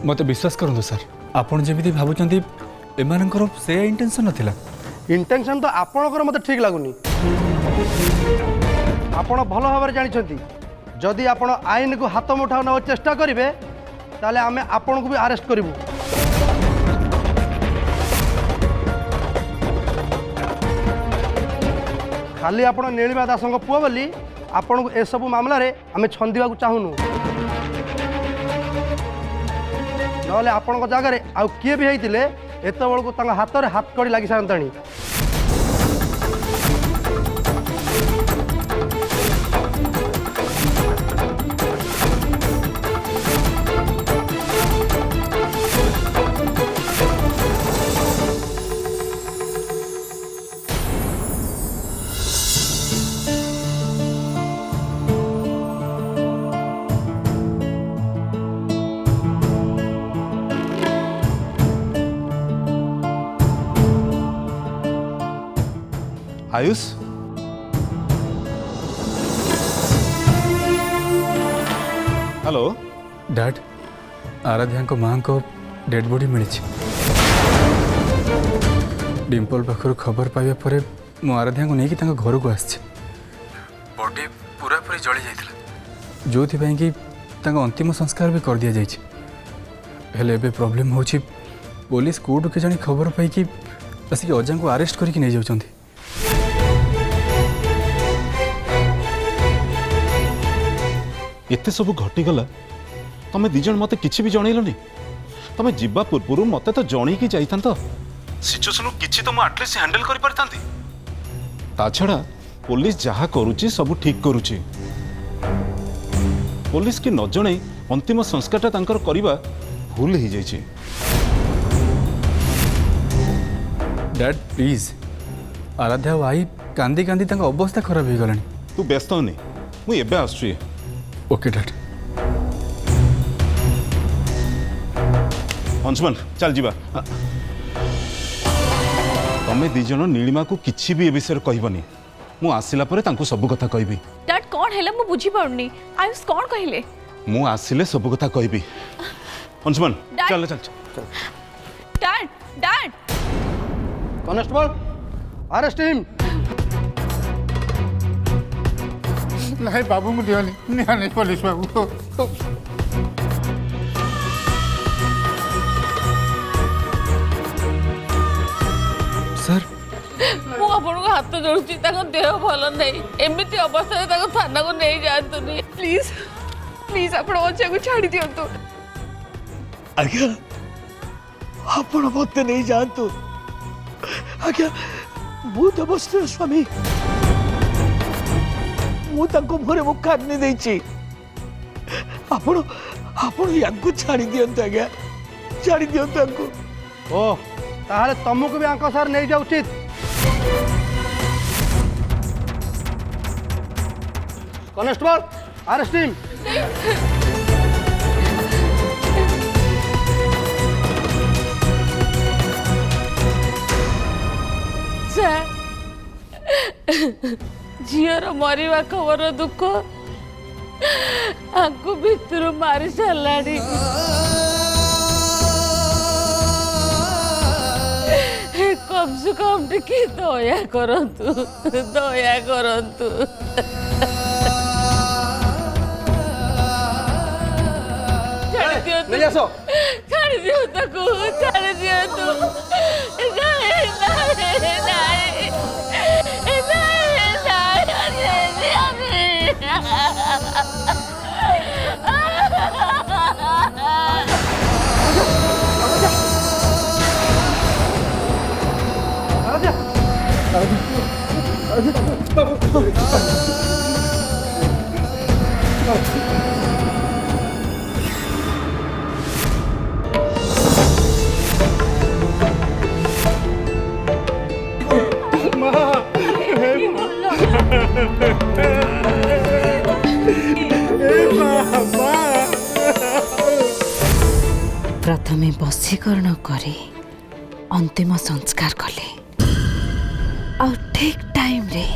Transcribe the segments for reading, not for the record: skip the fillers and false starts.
मत विश्वास करूँ सर आपड़ जमी भावुं एमानଙ୍କର से इंटेंशन नथिला। इंटेंशन तो आपणकर मत ठीक लगुनि। आपण भल भाव जानते जदि आपण आईन को हाथ मुठा ना चेष्टा करेंगे ताले आमे आपण को भी अरेस्ट करूँ। खाली आपण नीलिमा दासंग पुओ बोली आपण को एसबू मामला रे आमे छंदिबा को चाहूनु नले आपण जगार आउ किए भी होते एत बड़क हाथ में हाथ कड़ी लगी सारताणी। आयुष हेलो डैड आराध्या को माँ को डेड बॉडी मिली डिम्पल पाखर खबर पाइबा पर मु आराध्या को लेकिन घर को आसी बॉडी पूरा पूरी जली जाता जो कि अंतिम संस्कार भी कर दि जाए प्रॉब्लम हो पुलिस कोर्ट के जानी खबर पाई आसिक अजा को अरेस्ट करके नहीं जाऊँ। एते सब घटीगला तमें दिज मत किसी भी जनइलनि तमें जीवा पूर्व मत तो जन कि जाता सिचुएशन किसी तो एटलिस्ट हैंडल कर पारथांती ता छड़ा पुलिस जहाँ करुची सब ठीक करुची पुलिस की न जणे अंतिम संस्कारटा तांकर करिबा भूल ही जाइए। डैड प्लीज आराध्या आई कांदी कांदी अवस्था खराब हो गलानी तू व्यस्त होनी मुझे एबे आसुची। ओके डैड अंशुमान चल जीवा तमें दिज नीलिमा को किसी भी ए विषय कहबनी मु आसिला परे तांको सब कथा कहबी। डैड कौन है मु बुझी पाउनी आयुष कौन कहले मु आसिले सब कथा कहबी। अंशुमान चल चल चल। Dad dad constable arrest him. नहीं बाबू को दिया नहीं पुलिस बाबू सर मु आपन को हाथ जोड़ुची देह भल नहीं एमती अवस्था थाना को नहीं जातुनी प्लीज प्लीज आपण अजा को छाड़ी दियंतु। आज्ञा आपण मत नहीं जानतु आज्ञा मु देवस्त्र स्वामी मुझे मुखाग्नि देछि आपण आपण याको छाड़ी दियंतु आज्ञा छाड़ी दियंतु याको। ओ ताहले तुमको भी आंको सर नहीं जा उचित। Constable arrest him. झीर मरवा खबर दुख आंकु भितर मारी साराणी कम से कम टिके दया करंतु दया करंतु। नहीं आसो छाड़ी दियो ताको छाड़ी दियो तू नहीं नहीं नहीं प्रथमे बसीकरण करे अंतिम संस्कार कले और ठीक टाइम रे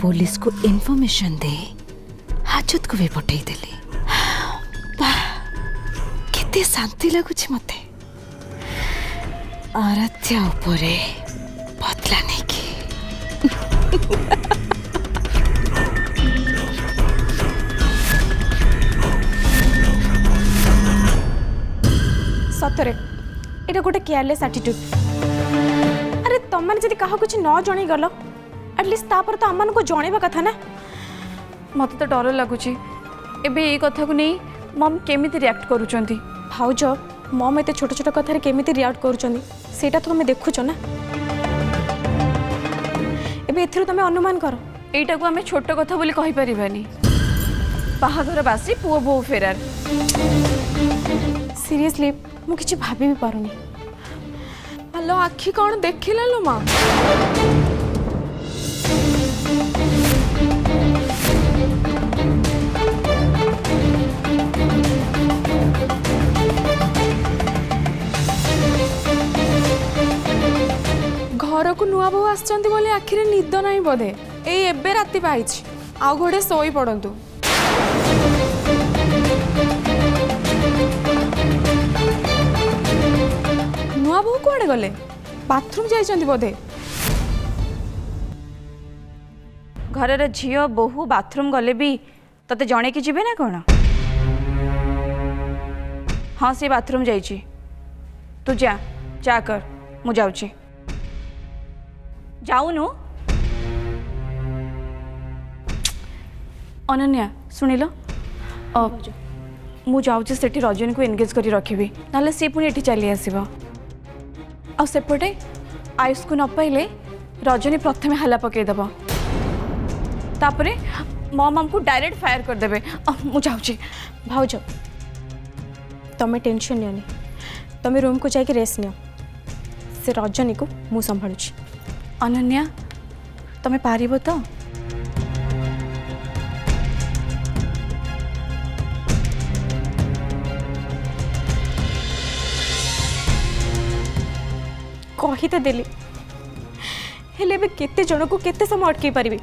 पुलिस को इन्फॉर्मेशन दे हाजत को भी पठे देले। केते शांति लगुच मते आराध्या उपरे बदला नहीं की सतरे एटा गोटे केयरलेस एटीट्यूड। अरे तुम मैंने जदि कहा कुछ न जन गल एटलिस्ट तापर तो आम को जनवा कथा ना। मत तो डर लगुच एबे ये कथा को नहीं मम केमिति रिएक्ट करूचंती। भाउज मम एत छोट छोट कथार केमिति रिएक्ट करूचंती सेटा तो तुम देखुच ना। एबे एथिरो तुम अनुमान कर एटा को आमे छोट कथा बोली कहि परिबानी। बाहाघर बासी पुओ बो फेरार। सीरियसली मु किछि भाबी भी पारुनी। हेलो आखि कौन देखिला लो माँ? घर को नुआ बहु आसचंती बोले आखिरे निद नहीं बोधे एई एबे राति पाइछि आउ घोड़े सोई पड़ंतु। नुआ बहु कुआड़े गले बाथरूम जाइछंती बोधे। घर झील बोहू बाथरूम गले भी तते जणे कि जीवे ना कौन? हाँ से बाथरूम जाइछि तू जा जा कर मु जाउछि। जाऊनु अनन्या शुणिल मु जाउछि सेठी रजनी को एंगेज करी रखिबी नाले सी पुणी एठी चली आसीबो। आ सेपटे आयुष को न पाइले रजनी प्रथमे हाला पकेदेव तापरे मम हमको डायरेक्ट फायर करदेवे। मु जाउछि। भाउज तमें टेंशन नियनि तमें रूम को जाके रेस्ट नियो से रजनी को मु संभाळुछि। अनन्या तमें पारिबो तो? कही तो देली हेले बे केते जन को केते समय अटकई पारिबे।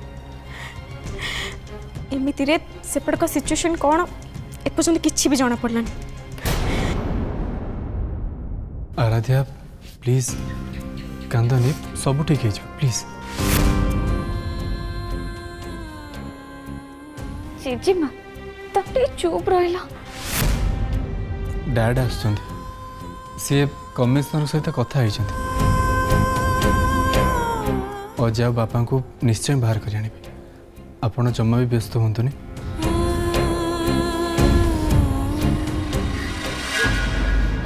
एमिति रे सेपट का सिचुएशन कौन एपर्यंत किछि भी जाना पड़लानी। आराध्या प्लीज कांदनी सब ठीक है प्लीज। जीजी माँ तब टे चुप रहिला। डैड आसुचंती सी कमिशनर सहित कथा होइचंती अजय बापा को निश्चय बाहर कर आने आपण जमा भी व्यस्त होंतुनी।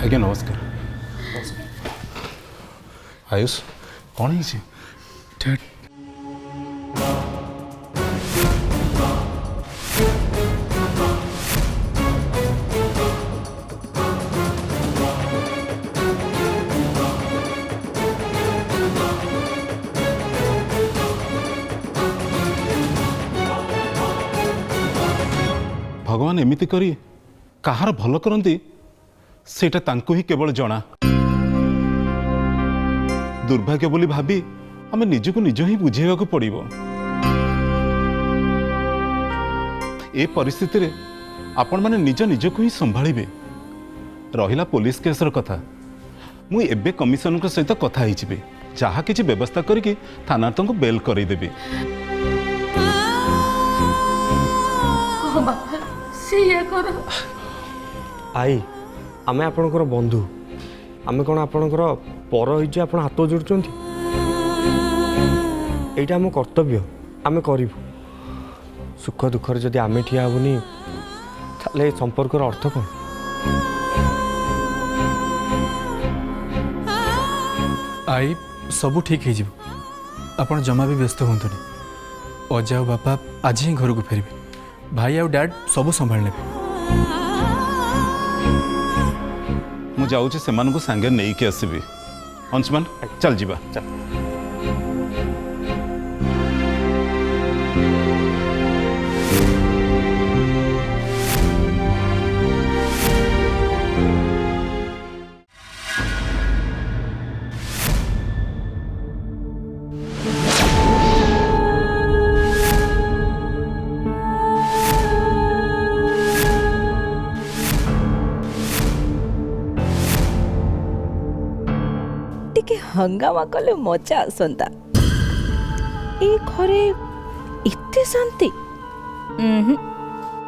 आज्ञा नमस्कार। आयुष कौन है? डैड भगवान एमिति करी कहार भल करती सेटा तांको ही केवल जना। दुर्भाग्य बोली भाबी आमे निजको निज ही बुझेगा को पड़िबो। ए परिस्थिति रे आपण माने निज निजको ही संभाळिबे। रहिला पुलिस केसर कथा मु एबे कमिशनर को सहित कथा हिचिबे जहा किछि व्यवस्था करके थाना तंको बेल करै देबे। आई आमे आपणकर बंधु आमे कौन आपणकर पर होइछि आपण हाथ जोड़ुचंती। एटा हम कर्तव्य आमे करिबु। सुख दुख रे जदि आमे ठिया हबुनी ताले संपर्कर अर्थ कौन? आई सब ठीक हो आपण जमा भी व्यस्त होंतुनी। अजय बापा आज ही घर को फेरबे भाई आउ डैड सब संभाल नेबे। मु जाऊँ से सांगे नहीं के आसबि। अंशुमान चल जीवा चल। हंगामा कले मजा आसंता ए घरे इत्ते शांति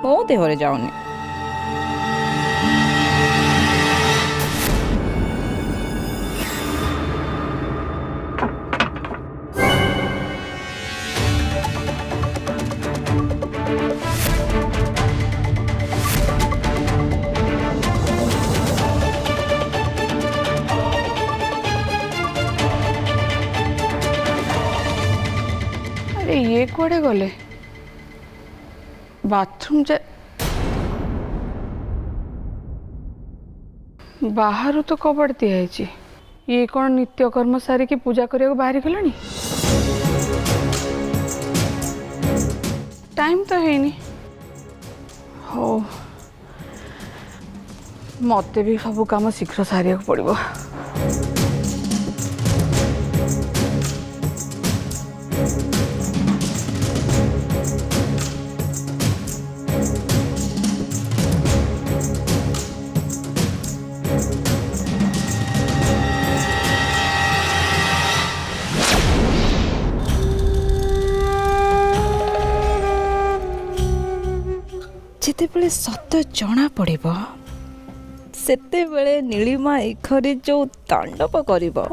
मो देहरे जाऊनी अरे ये कुआडे गले बाथरूम जा बाहर तो कबड़ दिखाई ये कौन नित्यकर्म सारिकी पूजा करने बाहरी गलानी टाइम तो है नहीं हो मते भी सब काम शीघ्र सारिया पड़ो। जितेबले सत जना पड़िबो सेतेबेले नीलिमा ए घरे जो तांडव करिबो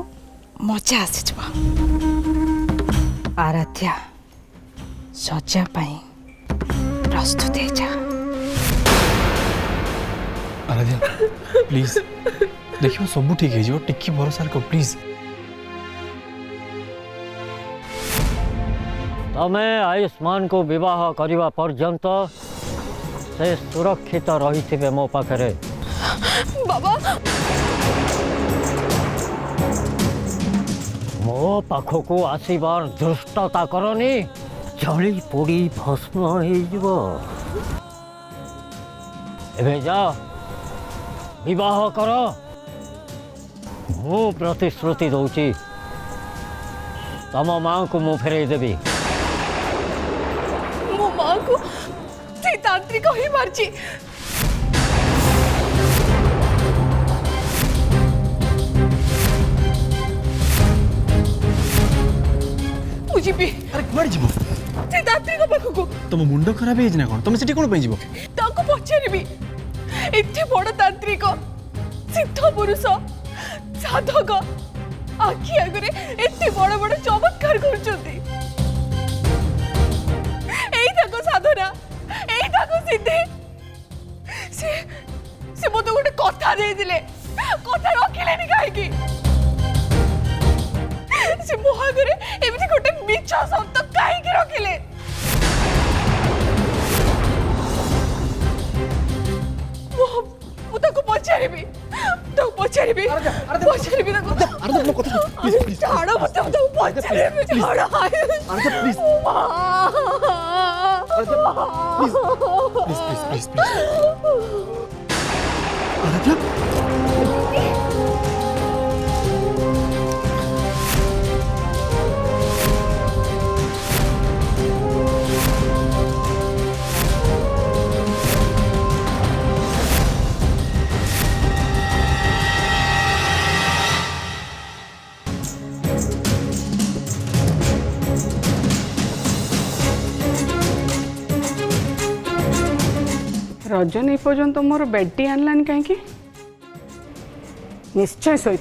मजा आसीजबो। आराध्या सजा पाई प्रस्तुत हे जा। आराध्या प्लीज देखियो सब ठीक है जो टिक्की भरोसा रखो प्लीज। तमे आयुष्मान को विवाह करने पर्यंत से सुरक्षित रही थे मो पाखरे। बाबा मो पाखको आसबार दुष्टता करनी जली पोड़ी भस्म हो जा विवाह कर। मु प्रतिश्रुति दौची तम माँ को मु फेरे देवी। मो माँ को तांत्रिक ही मारची। मुझे भी अरे कुआडे जीवो से तांत्रिक पाखको तुम मुंड खराब है ना कोन तुम सेठी कोन पे जीवो ताको पछारिबी एथे बड़ तांत्रिक सिद्ध पुरुष साधक आखि आगरे एथे बड़ बड़ चमत्कार करछथि। एई ताको साधना एई ताको सिद्धि से मते गोटे कथा दे दिले कथा रखिलेनी काहेकि से मोहागरे एमिति गोटे मिछ शब्द काहेकि रखिले। मु ताको पछारिबी पछारिबी छाड़ मत पछारिबी छाड़ प्लीज प्लीज प्लीज आराध्या रजन ए पर्यंत मोर बेटी आनलानी कहीं निश्चय शोई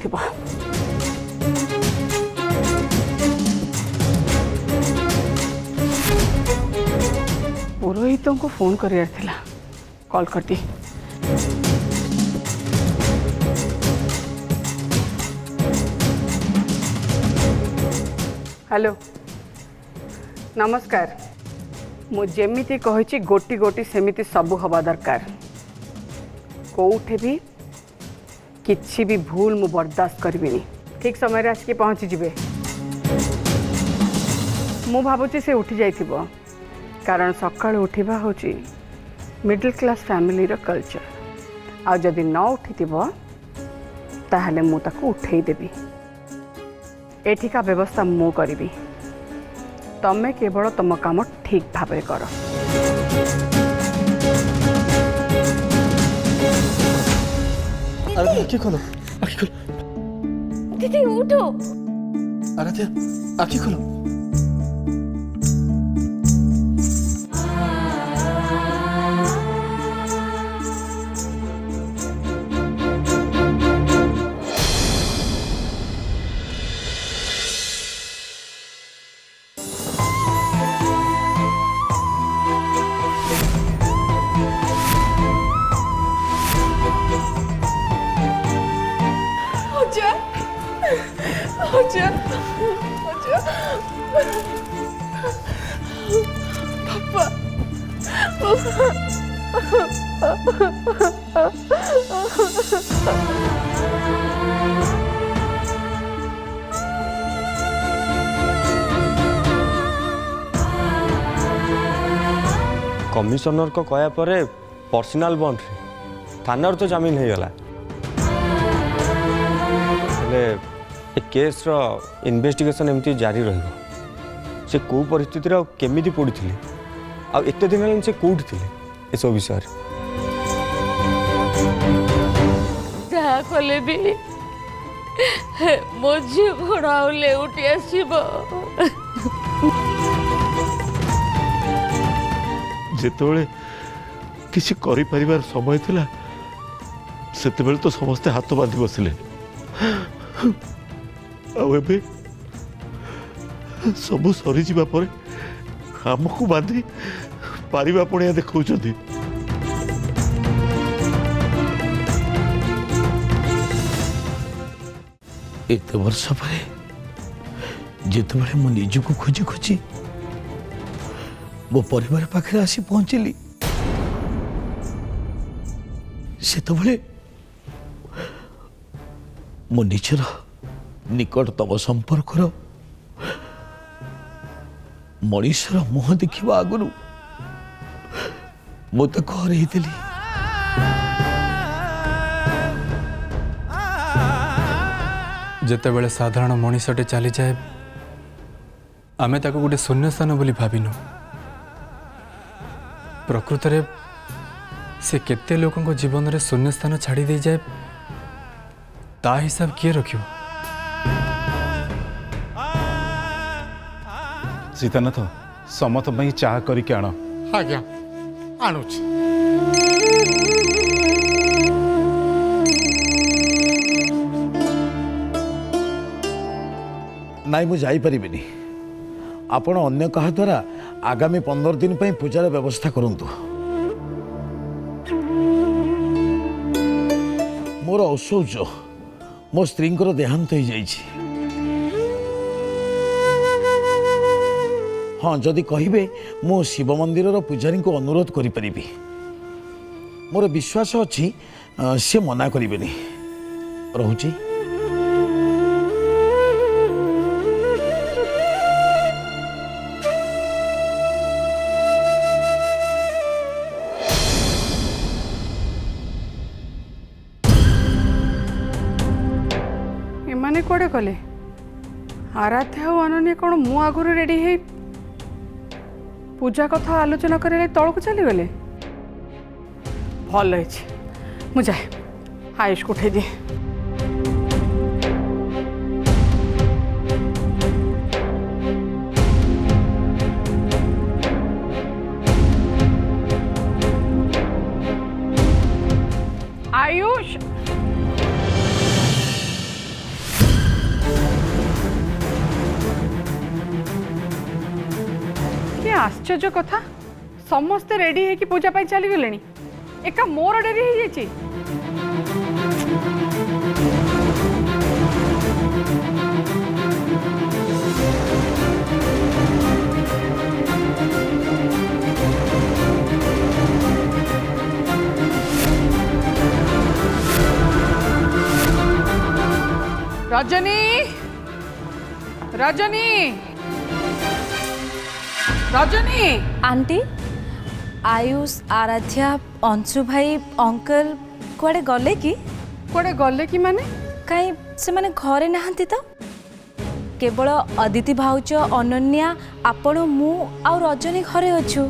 पुरोहित को फोन कर कॉल कर दी। हेलो नमस्कार मुझेमिति कही गोटी गोटी सेमिति सबू हवा दरकार कौटे भी किछि भी भूल मु बर्दाश्त करिबिनी। ठीक समय आसिक पहुँची जिबे। मु भाबुची से उठी जाइथिबो कारण सकाळ उठिबा होची मिडिल क्लास फैमिली रो कल्चर। आ जदि न उठिथिबो ताहले मु ताको उठेई देबी। एठिका व्यवस्था मु करिबी तमे केवल तुम काम ठीक भाव कर। अरे आखि खोलो दीदी उठो आराध्या आखि खोलो। कमिशनर को कहया पर पर्सनाल बॉन्ड थाना तो जमीन हो गला केस रो इन्वेस्टिगेशन एमती जारी रहिबो से को परिस्थिति रो केमिति पड़िथिले आ एते दिन हेले से कोउठ थिले ए सब विषय जहाँ कले भी मो जीवन आउले उठी आसीबो जेतेबेले किसी करि परिवार समय थिला सेतेबेले तो समस्ते हाथ बांधी बसिले आबे सब सरी जीवा पर हमको बांधी पारिबा पणिया देखौछथि एत वर्ष पर जितेबाला मो निजको खोजी खोजी मो परिवार पाखे आसी पहुंचली से मो निजर निकटतम संपर्कर मनीषर मुह देखा आगु मत हरईली जितेबले साधारण मनीषटे चली जाए आमे ताको गोटे शून्य स्थान बोली भाविनु प्रकृत रे से केते लोकंको जीवन रे शून्य स्थान छाड़ी दे जाए ता हिसाब किए रखियो सीतानाथ समत पई चाह करके आण आज्ञा आणुछि नाई मु जाई परिबिनी आपण अन्य कहा द्वारा आगामी 15 दिन पई पूजार व्यवस्था करंतु मोर औषौच मो स्त्री देहांत हो जाइछि हाँ जदि कहिबे मो शिव मंदिर पूजारी को अनुरोध करि परिबी मोर विश्वास अछि से मना करिबेनी रहुछि एमाने कोड़े कले आराध्या और अनन्या कौन मु आगुरी रेडी है पूजा कथा आलोचना करे तौक चलीगले भल मुझे आयुष को उठे दिए आयुष आश्चर्य कथा समस्ते रेडी है कि पूजा पाई चली गले एका मोर डेरी हो जाइए रजनी रजनी रजनी आंटी आयुष आराध्या अंशु भाई अंकल कुआडे गले कि कुआडे गले कि माने कहीं से माने घरे नहांती तो केवल अदिति भाउच अनन्या आपण मु आ रजनी घरे अछु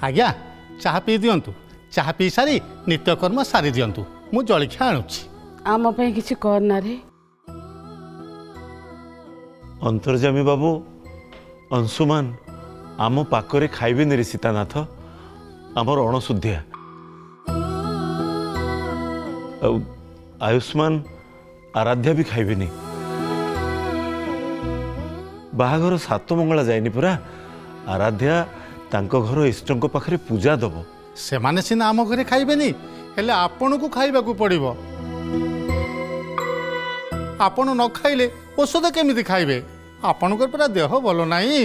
ଆଜ୍ଞା ଚାହା ପିଇ ଦିଅନ୍ତୁ। ଚାହା ପିଇ ସାରି ନିତ୍ୟକର୍ମ ସାରି ଦିଅନ୍ତୁ। ମୁଁ ଜଳଖିଆ ଆଣୁଛି। ଆମ ପାଇଁ କିଛି କରନା ରେ। ଅନ୍ତର୍ଯାମୀ ବାବୁ, ଅଂଶୁମାନ ଆମ ପାଖରେ ଖାଇବେନି ରେ ସୀତାନାଥ। ଆମର ଅଣଶୁଦ୍ଧିଆ। ଆଉ ଆୟୁଷ୍ମାନ ଆରାଧ୍ୟା ବି ଖାଇବେନି। ବାହାଘର 7 ମଙ୍ଗଳା ଯାଇନି ପରା। ଆରାଧ୍ୟା ତାଙ୍କ ଘର ଇଷ୍ଟଙ୍କ ପାଖରେ ପୂଜା ଦେବ। ସେମାନେ ସିନା ଆମ ଘରେ ଖାଇବେନି, ହେଲେ ଆପଣଙ୍କୁ ଖାଇବାକୁ ପଡ଼ିବ। ଆପଣ ନ ଖାଇଲେ ଔଷଧ କେମିତି ଖାଇବେ? ଆପଣଙ୍କର ପୁରା ଦେହ ଭଲ ନାହିଁ।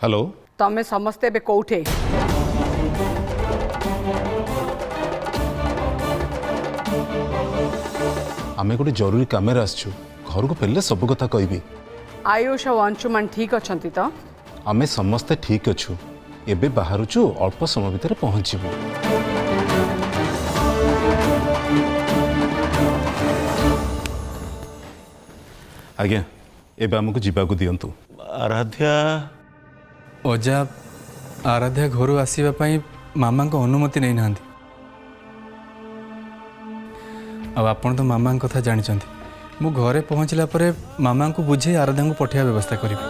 ହ୍ୟାଲୋ। ତମେ ସମସ୍ତେ ଏବେ କୋଉଠି? ଆମେ ଗୋଟେ ଜରୁରୀ କାମରେ ଆସିଛୁ। ଘରକୁ ଫେରିଲେ ସବୁ କଥା କହିବି। ଆୟୁଷ ଆଉ ଅଂଶୁମାନ ଠିକ ଅଛନ୍ତି ତ? ଆମେ ସମସ୍ତେ ଠିକ୍ ଅଛୁ। ଏବେ ବାହାରୁଛୁ, ଅଳ୍ପ ସମୟ ଭିତରେ ପହଞ୍ଚିବୁ। ଆଜ୍ଞା, ଏବେ ଆମକୁ ଯିବାକୁ ଦିଅନ୍ତୁ। ଆରାଧ୍ୟା ଅଜା ଆରାଧ୍ୟା ଘରୁ ଆସିବା ପାଇଁ ମାମାଙ୍କ ଅନୁମତି ନେଇନାହାନ୍ତି। ଆଉ ଆପଣ ତ ମାମାଙ୍କ କଥା ଜାଣିଛନ୍ତି। ମୁଁ ଘରେ ପହଞ୍ଚିଲା ପରେ ମାମାଙ୍କୁ ବୁଝେଇ ଆରାଧ୍ୟାଙ୍କୁ ପଠାଇବା ବ୍ୟବସ୍ଥା କରିବି।